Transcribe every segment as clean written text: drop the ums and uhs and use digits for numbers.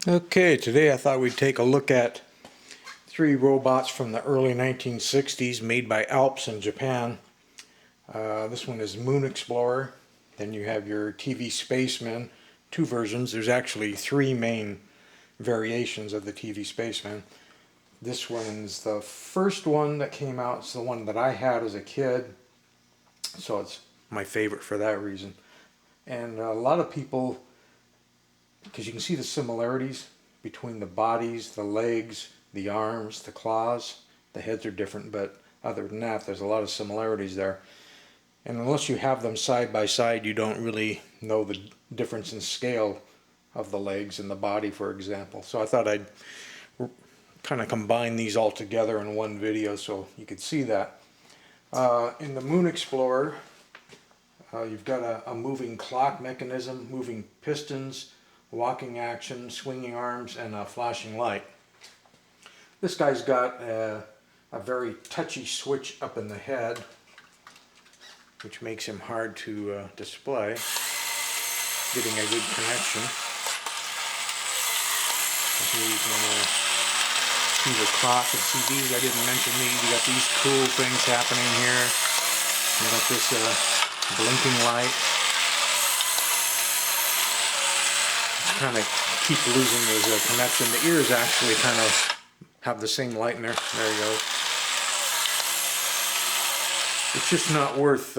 Okay, today I thought we'd take a look at three robots from the early 1960s made by Alps in Japan. This one is Moon Explorer. Then you have your TV Spaceman, two versions. There's actually three main variations of the TV Spaceman. This one's the first one that came out. It's the one that I had as a kid, so it's my favorite for that reason. And a lot of people, because you can see the similarities between the bodies, the legs, the arms, the claws. The heads are different, but other than that, there's a lot of similarities there. And unless you have them side by side, you don't really know the difference in scale of the legs and the body, for example. So I thought I'd kind of combine these all together in one video so you could see that. In the Moon Explorer, you've got a moving clock mechanism, moving pistons, walking action, swinging arms, and a flashing light. This guy's got a very touchy switch up in the head, which makes him hard to display, getting a good connection. Here you can see the clock and see these. I didn't mention these. You got these cool things happening here. You got this blinking light. Kind of keep losing his connection. The ears actually kind of have the same light in there. There you go. It's just not worth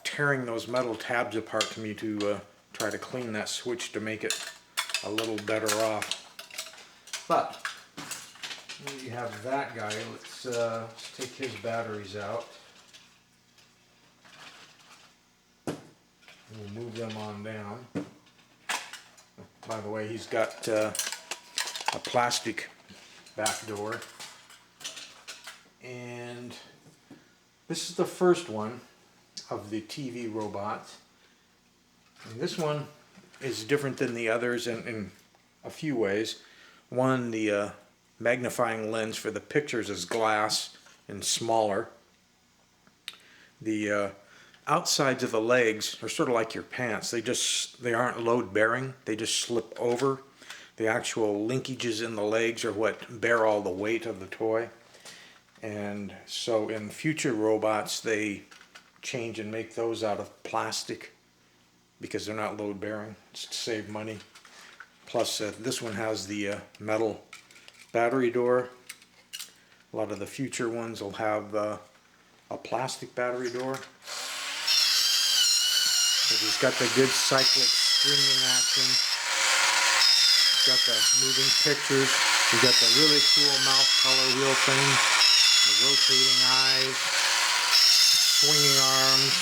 tearing those metal tabs apart to me to try to clean that switch to make it a little better off. But here you have that guy. Let's take his batteries out. We'll move them on down. By the way, he's got a plastic back door. And this is the first one of the TV robots. And this one is different than the others in a few ways. One, the magnifying lens for the pictures is glass and smaller. The outsides of the legs are sort of like your pants. They aren't load bearing. They just slip over. The actual linkages in the legs are what bear all the weight of the toy. And so in future robots they change and make those out of plastic because they're not load bearing. It's to save money. Plus this one has the metal battery door. A lot of the future ones will have a plastic battery door. But he's got the good cyclic streaming action. He's got the moving pictures. He's got the really cool mouth color wheel thing. The rotating eyes. The swinging arms.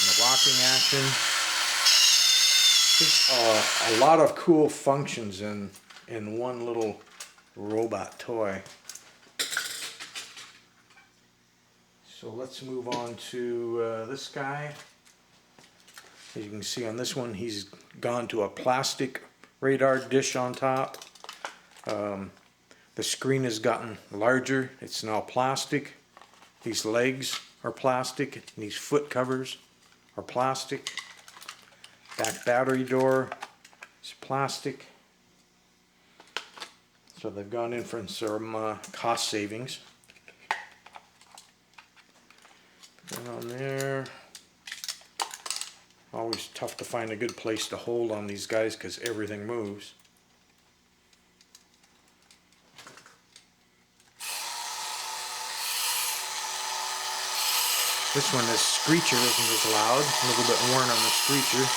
And the walking action. Just a lot of cool functions in one little robot toy. So let's move on to this guy. As you can see on this one, he's gone to a plastic radar dish on top. The screen has gotten larger. It's now plastic. These legs are plastic. And these foot covers are plastic. Back battery door is plastic. So they've gone in for some cost savings. Put that on there. Always tough to find a good place to hold on these guys because everything moves. This one, this screecher isn't as loud, a little bit worn on the screecher.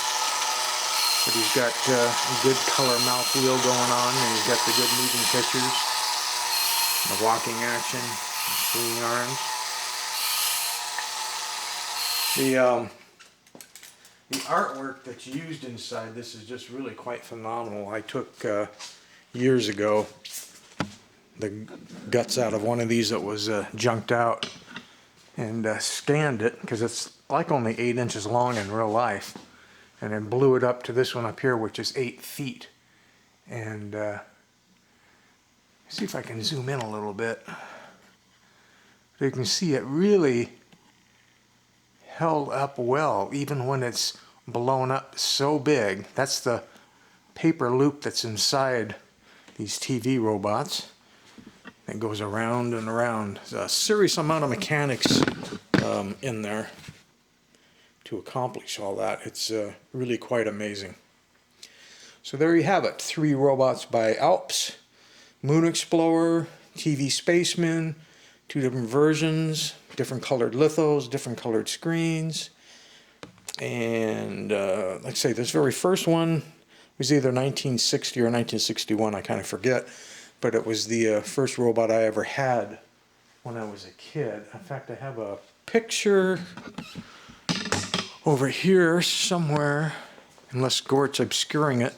But he's got a good color mouth wheel going on, and he's got the good moving pictures, the walking action, the swinging arms. The artwork that's used inside this is just really quite phenomenal. I took years ago the guts out of one of these that was junked out and scanned it because it's like only 8 inches long in real life, and then blew it up to this one up here, which is 8 feet. And see if I can zoom in a little bit. So you can see it really held up well, even when it's blown up so big. That's the paper loop that's inside these TV robots that goes around and around. There's a serious amount of mechanics in there to accomplish all that. It's really quite amazing. So there you have it, 3 robots by Alps, Moon Explorer, TV Spaceman, 2 different versions, different colored lithos, different colored screens. And like I say, this very first one was either 1960 or 1961, I kind of forget, but it was the first robot I ever had when I was a kid. In fact, I have a picture over here somewhere, unless Gort's obscuring it,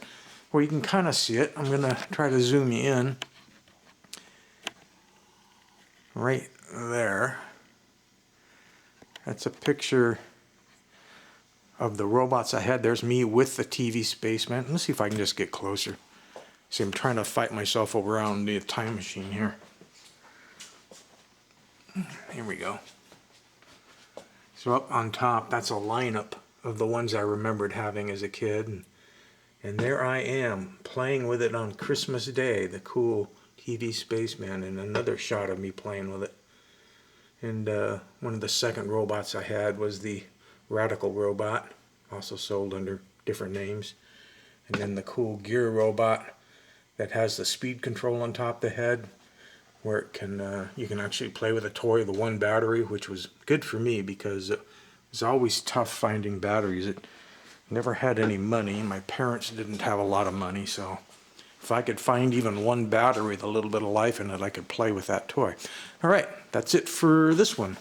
where you can kind of see it. I'm going to try to zoom you in. Right there. That's a picture of the robots I had. There's me with the TV spaceman. Let's see if I can just get closer. See, I'm trying to fight myself around the time machine here. Here we go. So up on top, that's a lineup of the ones I remembered having as a kid. And there I am, playing with it on Christmas Day, the cool TV spaceman, and another shot of me playing with it. And one of the second robots I had was the Radical robot, also sold under different names. And then the cool gear robot that has the speed control on top of the head, where it can you can actually play with a toy, the 1 battery, which was good for me because it was always tough finding batteries. It never had any money. My parents didn't have a lot of money, so if I could find even 1 battery with a little bit of life in it, I could play with that toy. All right, that's it for this one.